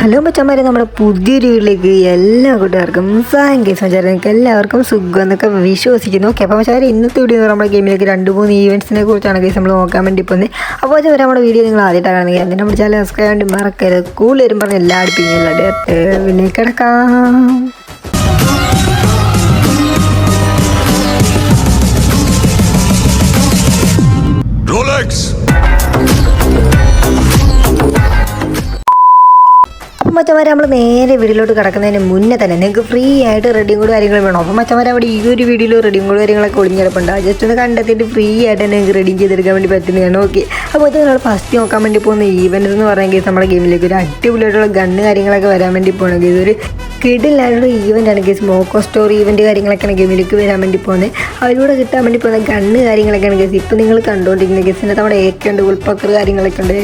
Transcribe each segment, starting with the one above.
Hello മച്ചന്മാരെ, നമ്മുടെ പുതിയൊരു വീട്ടിലേക്ക് എല്ലാ കൂട്ടുകാർക്കും നിങ്ങൾക്ക് എല്ലാവർക്കും സുഖം എന്നൊക്കെ വിശ്വസിക്കുന്നു. ഓക്കെ, അപ്പോൾ മച്ചാരെ ഇന്നത്തെ വീഡിയോ നമ്മുടെ ഗെയിമിലേക്ക് 2-3 ഈവൻസിനെ കുറിച്ചാണ് കേസ് നമ്മൾ നോക്കാൻ വേണ്ടി പോകുന്നത്. അപ്പോൾ വെച്ചാൽ നമ്മുടെ വീഡിയോ നിങ്ങൾ ആദ്യമായിട്ടാണ് കാണുന്നത് അതിന് നമ്മുടെ ചാനൽ സബ്സ്ക്രൈബ് വേണ്ടി മറക്കരുത്. കൂടുതൽ വരും പറഞ്ഞ് എല്ലാ അടുപ്പിക്കും പിന്നെ കിടക്കാം. അപ്പം മച്ചന്മാരെ നമ്മൾ നേരെ വീഡിയോയിലോട്ട് കിടക്കുന്നതിന് മുന്നേ തന്നെ നിങ്ങൾക്ക് ഫ്രീ ആയിട്ട് റെഡിയും കൂടി കാര്യങ്ങളും വേണം. അപ്പം മച്ചന്മാരെ അവിടെ ഈ ഒരു വീഡിയോയിൽ റെഡിയും കൂടി കാര്യങ്ങളൊക്കെ ഒളിഞ്ഞെടുപ്പുണ്ട്. ജസ്റ്റ് ഒന്ന് കണ്ടെത്തിയിട്ട് ഫ്രീ ആയിട്ട് തന്നെ നിങ്ങൾക്ക് റെഡി ചെയ്തെടുക്കാൻ വേണ്ടി പറ്റുന്നതാണ്. ഓക്കെ, അപ്പോൾ ഇത് നമ്മൾ ഫസ്റ്റ് നോക്കാൻ വേണ്ടി പോകുന്ന ഈവൻറ്റ് എന്ന് പറയുന്നത് നമ്മുടെ ഗെയിമിലേക്ക് ഒരു അടിപൊളിയായിട്ടുള്ള ഗണ്ണ് കാര്യങ്ങളൊക്കെ വരാൻ വേണ്ടി പോകണം. ഇതൊരു കിഡിലായിട്ടുള്ള ഈവൻ്റാണ് കേസ്. മോക്കോ സ്റ്റോർ ഈവൻറ്റ് കാര്യങ്ങളൊക്കെയാണ് ഗെയിമിലേക്ക് വരാൻ വേണ്ടി പോകുന്നത്. അതിലൂടെ കിട്ടാൻ വേണ്ടി പോകുന്ന ഗണ്ണ് കാര്യങ്ങളൊക്കെയാണ് കേസ് ഇപ്പോൾ നിങ്ങൾ കണ്ടുകൊണ്ടിരിക്കുന്ന കേസിനകത്ത് നമ്മുടെ ഏക്കുണ്ട്, ഉൾപ്പക്കർ കാര്യങ്ങളൊക്കെ ഉണ്ട്,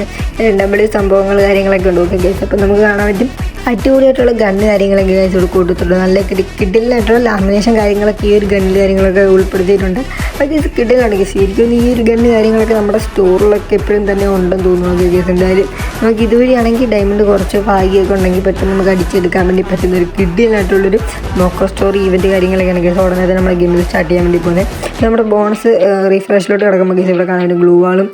ഡബിൾ സംഭവങ്ങൾ കാര്യങ്ങളൊക്കെ ഉണ്ട്. ഓക്കെ കേസ്, അപ്പോൾ നമുക്ക് കാണാൻ പറ്റും അടിപൊളിയായിട്ടുള്ള ഗണ്ണ് കാര്യങ്ങളൊക്കെ കേസ് ഇവിടെ കൊടുത്തിട്ടുണ്ട്. നല്ല കിഡിലായിട്ടുള്ള ലാമിനേഷൻ കാര്യങ്ങളൊക്കെ ഈ ഒരു ഗണ്ണിൽ കാര്യങ്ങളൊക്കെ ഉൾപ്പെടുത്തിയിട്ടുണ്ട്. അപ്പോൾ കേസ് കിഡിലാണ് കേസ്. ശരിക്കും ഈ ഒരു ഗണ്ണ് കാര്യങ്ങളൊക്കെ നമ്മുടെ സ്റ്റോറിലൊക്കെ എപ്പോഴും തന്നെ ഉണ്ടെന്ന് തോന്നുന്നു. കേസ് എന്തായാലും നമുക്ക് ഇതുവഴിയാണെങ്കിൽ ഡയമണ്ട് കുറച്ച് ഭാഗ്യമൊക്കെ ഉണ്ടെങ്കിൽ പെട്ടെന്ന് നമുക്ക് അടിച്ചെടുക്കാൻ വേണ്ടി പറ്റുന്ന ഒരു കിഡിലായിട്ടുള്ളൊരു മോക്കോ സ്റ്റോർ ഈവൻറ്റ് കാര്യങ്ങളൊക്കെയാണ് കേസ് ഉടനെ തന്നെ നമ്മുടെ ഗെയിമിൽ സ്റ്റാർട്ട് ചെയ്യാൻ വേണ്ടി പോകുന്നത്. നമ്മുടെ ബോണസ് റീഫ്രഷിലോട്ട് കിടക്കുമ്പോൾ കേസ് ഇവിടെ കാണാൻ വേണ്ടി ഗ്ലൂ വാളും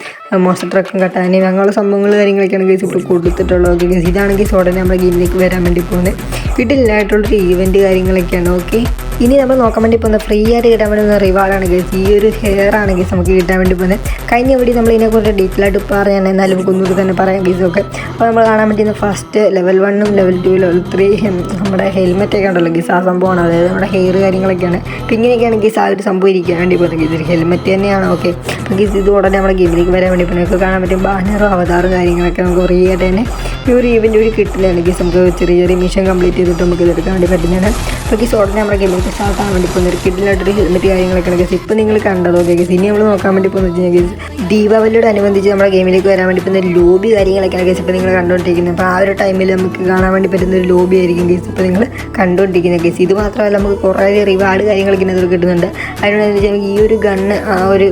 മോസ്റ്റർ ട്രക്കും കട്ടാനും അങ്ങനെയുള്ള സംഭവങ്ങൾ കാര്യങ്ങളൊക്കെയാണ് കേസ് ഇപ്പോൾ കൊടുത്തിട്ടുള്ളത്. ഓക്കെ കേസ്, ഇതാണ് കേസ് ഉടനെ നമ്മുടെ ഗെയിമിലേക്ക് വരാൻ വേണ്ടി പോകുന്നത്. കിഡിലായിട്ടുള്ളൊരു ഈവൻറ്റ് കാര്യങ്ങളൊക്കെയാണ്. ഓക്കെ, ഇനി നമ്മൾ നോക്കാൻ വേണ്ടി പോകുന്നത് ഫ്രീ ആയിട്ട് കിട്ടാൻ വേണ്ടി റിവാർഡാണ് കേസ്. ഈ ഒരു ഹെയർ ആണ് കേസ് നമുക്ക് കിട്ടാൻ വേണ്ടി പോകുന്നത്. കഴിഞ്ഞ വീഡിയോ നമ്മൾ ഇതിനെക്കുറിച്ച് ഡീറ്റെയിൽ ആയിട്ട് പറയാൻ, എന്നാലും നമുക്ക് ഒന്നുകൂടി തന്നെ പറയാം കേസ്. ഒക്കെ, അപ്പോൾ നമ്മൾ കാണാൻ പറ്റുന്ന ഫസ്റ്റ് ലെവൽ 1, ലെവൽ 2, ലെവൽ 3 നമ്മുടെ ഹെൽമെറ്റൊക്കെ ഉണ്ടല്ലോ കേസ്, ആ സംഭവമാണ്. അതായത് നമ്മുടെ ഹെയർ കാര്യങ്ങളൊക്കെയാണ്. അപ്പോൾ ഇങ്ങനെയൊക്കെയാണ് കേസ് ആ ഒരു സംഭവം ഇരിക്കാൻ വേണ്ടി പോകുന്നത് കേസ്. ഒരു ഹെൽമെറ്റ് തന്നെയാണ്. ഓക്കെ, അപ്പോൾ കേസ് ഇത് ഉടനെ നമ്മുടെ ഗെയിമിലേക്ക് വരാൻ വേണ്ടി പോകുന്നത്. കാണാൻ പറ്റും ബാനറും അവതാറും കാര്യങ്ങളൊക്കെ നമുക്ക് ഫ്രീ ആയിട്ട് തന്നെ ഈ ഒരു ഈവൻറ്റ് ഒരു കിട്ടിലാണ് കേസ്. നമുക്ക് ചെറിയ ചെറിയ മിഷൻ കംപ്ലീറ്റ് ചെയ്തിട്ട് നമുക്ക് ഇതെടുക്കാൻ വേണ്ടി പറ്റുന്നതാണ്. അപ്പോൾ കേസ് ഉടനെ നമ്മുടെ ഗെയിമിലേക്ക് സ്റ്റാർട്ട് ആകാൻ വേണ്ടി പോകുന്ന ഒരു കിഡിലായിട്ടൊരു ഹെൽമെറ്റ് കാര്യങ്ങളൊക്കെയാണ് കേസ് ഇപ്പോൾ നിങ്ങൾ കണ്ടത്. ഓക്കെ കേസ്, ഇനി നമ്മൾ നോക്കാൻ വേണ്ടി പോകുന്നത് വെച്ച് കഴിഞ്ഞാൽ കേസ് ദീപാവലിയോട് അനുബന്ധിച്ച് നമ്മുടെ ഗെയിമിലേക്ക് വരാൻ വേണ്ടി പോകുന്ന ലോബി കാര്യങ്ങളൊക്കെയാണ് കേസ് ഇപ്പോൾ നിങ്ങൾ കണ്ടുകൊണ്ടിരിക്കുന്നത്. അപ്പോൾ ആ ഒരു ടൈമിൽ നമുക്ക് കാണാൻ വേണ്ടി പറ്റുന്ന ഒരു ലോബി ആയിരിക്കും കേസ് ഇപ്പോൾ നിങ്ങൾ കണ്ടുകൊണ്ടിരിക്കുന്ന കേസ്. ഇത് മാത്രമല്ല നമുക്ക് കുറേ റിവാർഡ് കാര്യങ്ങളൊക്കെ ഇതിൽ കിട്ടുന്നുണ്ട്. അതിനോടനുബന്ധിച്ച് നമുക്ക് ഈ ഒരു ഗണ്ണ് ആ ഒരു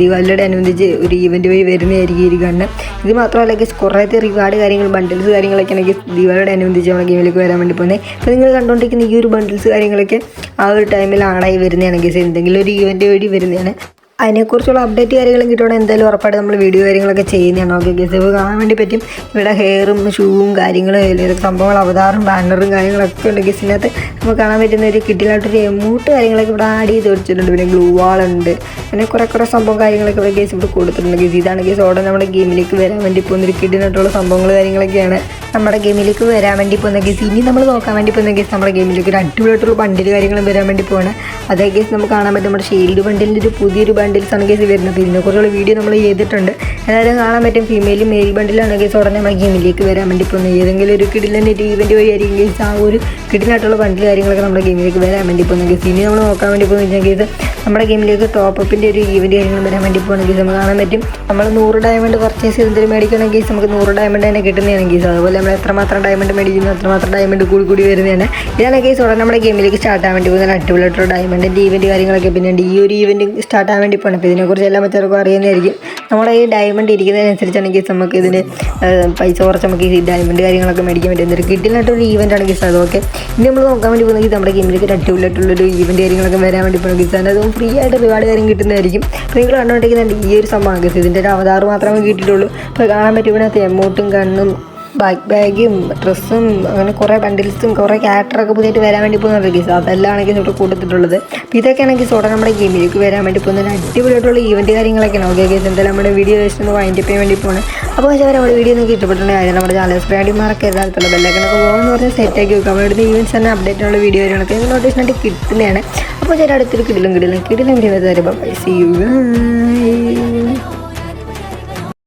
ദീപാവലിയോട് അനുബന്ധിച്ച് ഒരു ഈവൻറ്റ് വഴി വരുന്നതായിരിക്കും ഈ ഒരു ഗണ്ണ്. ഇത് മാത്രമല്ല കേസ് കുറേ റിവാർഡ് കാര്യങ്ങൾ ബണ്ടിൽസ് കാര്യങ്ങളൊക്കെയാണ് കേസ് ദീപാവലിയോട് അനുബന്ധിച്ച് നമ്മുടെ ഗെയിമിലേക്ക് വരാൻ വേണ്ടി പോകുന്നത്. അപ്പോൾ നിങ്ങൾ കണ്ടുകൊണ്ടിരിക്കുന്ന ഈ ഒരു ബണ്ടിൽസ് കാര്യങ്ങളൊക്കെ ആ ഒരു ടൈമിൽ ആണായി വരുന്നതാണ് കേസ്. എന്തെങ്കിലും ഒരു ഈവൻറ്റ് വഴി വരുന്നതാണ്. അതിനെക്കുറിച്ചുള്ള അപ്ഡേറ്റ് കാര്യങ്ങളും കിട്ടുകയാണെങ്കിൽ എന്തായാലും ഉറപ്പായിട്ട് നമ്മൾ വീഡിയോ കാര്യങ്ങളൊക്കെ ചെയ്യുന്നതാണ്. ഓക്കെ കേസ്, ഇപ്പോൾ കാണാൻ വേണ്ടി പറ്റും ഇവിടെ ഹെയറും ഷൂവും കാര്യങ്ങളും ഏതൊക്കെ സംഭവങ്ങൾ അവതാറും ബാനറും കാര്യങ്ങളൊക്കെ ഉണ്ട് കേസിനകത്ത്. നമുക്ക് കാണാൻ പറ്റുന്ന ഒരു കിഡിലായിട്ടൊരു എമൗട്ട് കാര്യങ്ങളൊക്കെ ഇവിടെ ആഡ് ചെയ്ത് വെച്ചിട്ടുണ്ട്. പിന്നെ ഗ്ലൂ വാളുണ്ട്, പിന്നെ കുറേ സംഭവം കാര്യങ്ങളൊക്കെ ഇവിടെ കേസ് ഇവിടെ കൊടുത്തിട്ടുണ്ട് കേസ്. ഇതാണ് കേസ് ഉടനെ നമ്മുടെ ഗെയിമിലേക്ക് വരാൻ വേണ്ടി പോകുന്നൊരു കിഡിനായിട്ടുള്ള സംഭവങ്ങൾ കാര്യങ്ങളൊക്കെയാണ് നമ്മുടെ ഗെയിമിലേക്ക് വരാൻ വേണ്ടി പോകുന്ന കേസ്. ഇനി നമ്മൾ നോക്കാൻ വേണ്ടി പോകുന്ന കേസ് നമ്മുടെ ഗെയിമിലേക്ക് ഒരു അടിപൊളിയായിട്ടുള്ള ബണ്ടിൽ കാര്യങ്ങളും വരാൻ വേണ്ടി പോകണം. അതേ കേസ് നമുക്ക് കാണാൻ പറ്റും നമ്മുടെ ഷീൽഡ് ബണ്ടിലിൻ്റെ ഒരു പുതിയൊരു ബണ്ടിൽസാണ് കേസ് വരുന്നത്. അപ്പോൾ ഇതിനെക്കുറിച്ചുള്ള വീഡിയോ നമ്മൾ ചെയ്തിട്ടുണ്ട്. അതായത് കാണാൻ പറ്റും ഫീമെയിലും മെയിൽ ബണ്ടിലാണ് കേസ് ഉടനെ നമ്മുടെ ഗെയിമിലേക്ക് വരാൻ വേണ്ടി പോകുന്നത്. ഏതെങ്കിലും ഒരു കിഡിലിൻ്റെ ഈവൻറ്റ് വഴിയായിരിക്കും കേസ് ആ ഒരു കിഡിലായിട്ടുള്ള ബണ്ടിൽ കാര്യങ്ങളൊക്കെ നമ്മുടെ ഗെയിമിലേക്ക് വരാൻ വേണ്ടി പോകുന്ന കേസ്. ഇനി നമ്മൾ നോക്കാൻ വേണ്ടി പോകുന്ന കേസ് നമ്മുടെ ഗെയിമിലേക്ക് ടോപ്പപ്പിൻ്റെ ഒരു ഈവൻറ്റ് കാര്യങ്ങൾ വരാൻ വേണ്ടി പോകുന്ന കേസ്. നമുക്ക് കാണാൻ പറ്റും നമ്മൾ 100 ഡയമണ്ട് പർച്ചേസ് ചെയ്തിട്ട് മേടിക്കണം കേസ് നമുക്ക് 100 ഡയമണ്ട് തന്നെ കിട്ടുന്നതാണ് കേസ്. അതുപോലെ നമ്മൾ എത്രമാത്രം ഡയമണ്ട് മേടിക്കുന്നു അത്രമാത്രം ഡയമണ്ട് കൂടി വരുന്നതാണ്. ഇതാണ് കേസ് ഉടനെ നമ്മുടെ ഗെയിമിലേക്ക് സ്റ്റാർട്ട് ആകാൻ വേണ്ടി പോകുന്ന അടിപൊളിയായിട്ടുള്ള ഡയമണ്ടിൻ്റെ ഈവൻറ്റ് കാര്യങ്ങളൊക്കെ പിന്നെ ഈ ഒരു ഈവൻറ്റ് സ്റ്റാർട്ട് ആകാൻ വേണ്ടി പോകണം. അപ്പോൾ ഇതിനെക്കുറിച്ച് എല്ലാ മറ്റവർക്കും അറിയുന്നതായിരിക്കും. നമ്മുടെ ഈ ഡയമണ്ട് ഇരിക്കുന്നതിനനുസരിച്ചാണ് കേസ് നമുക്ക് ഇതിന് പൈസ കുറച്ച് നമുക്ക് ഈ ഡയമണ്ട് കാര്യങ്ങളൊക്കെ മേടിക്കാൻ പറ്റുന്ന ഒരു കിഡിലായിട്ടൊരു ഈവൻ്റാണ് കേസ്. അതൊക്കെ ഇനി നമ്മൾ നോക്കാൻ വേണ്ടി പോകുന്നത് നമ്മുടെ ഗെയിമിലേക്ക് ഒരു അടിപൊളിയായിട്ടുള്ളൊരു ഈവൻറ്റ് കാര്യങ്ങളൊക്കെ വരാൻ വേണ്ടി പോകുന്ന കേസ്. അതും ഫ്രീ ആയിട്ട് റിവാർഡ് കാര്യം കിട്ടുന്നതായിരിക്കും. അപ്പോൾ നിങ്ങൾ കണ്ടുകൊണ്ടിരിക്കുന്നുണ്ട് ഈ ഒരു സംഭവമാണ് കേസ്. ഇതിൻ്റെ ഒരു അവതാറ് മാത്രമേ കിട്ടിയിട്ടുള്ളൂ. അപ്പോൾ കാണാൻ പറ്റും ഇതിനകത്ത് എമൗട്ടും കണ്ണും ബാഗും ഡ്രസ്സും അങ്ങനെ കുറേ ബണ്ടിൽസും കുറേ ക്യാരക്ടറൊക്കെ പുതിയതായിട്ട് വരാൻ വേണ്ടി പോകുന്നുണ്ട് കേസ്. അതെല്ലാം ആണെങ്കിൽ ഇവിടെ കൊടുത്തിട്ടുള്ളത്. അപ്പോൾ ഇതൊക്കെയാണെങ്കിൽ ഉടനെ നമ്മുടെ ഗെയിമിലേക്ക് വരാൻ വേണ്ടി പോകുന്ന അടിപൊളിയായിട്ടുള്ള ഈവൻറ്റ് കാര്യങ്ങളൊക്കെയാണ്. ഓക്കെ കേസ്, എന്തായാലും നമ്മുടെ വീഡിയോ ജസ്റ്റ് ഒന്ന് വൈൻഡ് ചെയ്യാൻ വേണ്ടി പോകണം. അപ്പോൾ പക്ഷേ നമ്മുടെ വീഡിയോ നിങ്ങൾക്ക് ഇഷ്ടപ്പെട്ടിട്ടുണ്ടെങ്കിൽ നമ്മുടെ ചാനൽ സബ്സ്ക്രൈബ് മറക്കരുത്. അടുത്തുള്ള ബെല്ലൈക്കനൊക്കെ പോകുമെന്ന് പറഞ്ഞാൽ സെറ്റാക്കി വെക്കാം. നമ്മുടെ അടുത്ത് ഈവൻറ്റ്സ് തന്നെ അപ്ഡേറ്റുള്ള വീഡിയോ കാര്യങ്ങളൊക്കെ നോട്ടിഫിക്കേഷനായിട്ട് കിട്ടുന്നതാണ്. അപ്പോൾ ചേട്ടാ അടുത്തൊരു കിടിലും വീഡിയോ തരും. Bye, see U.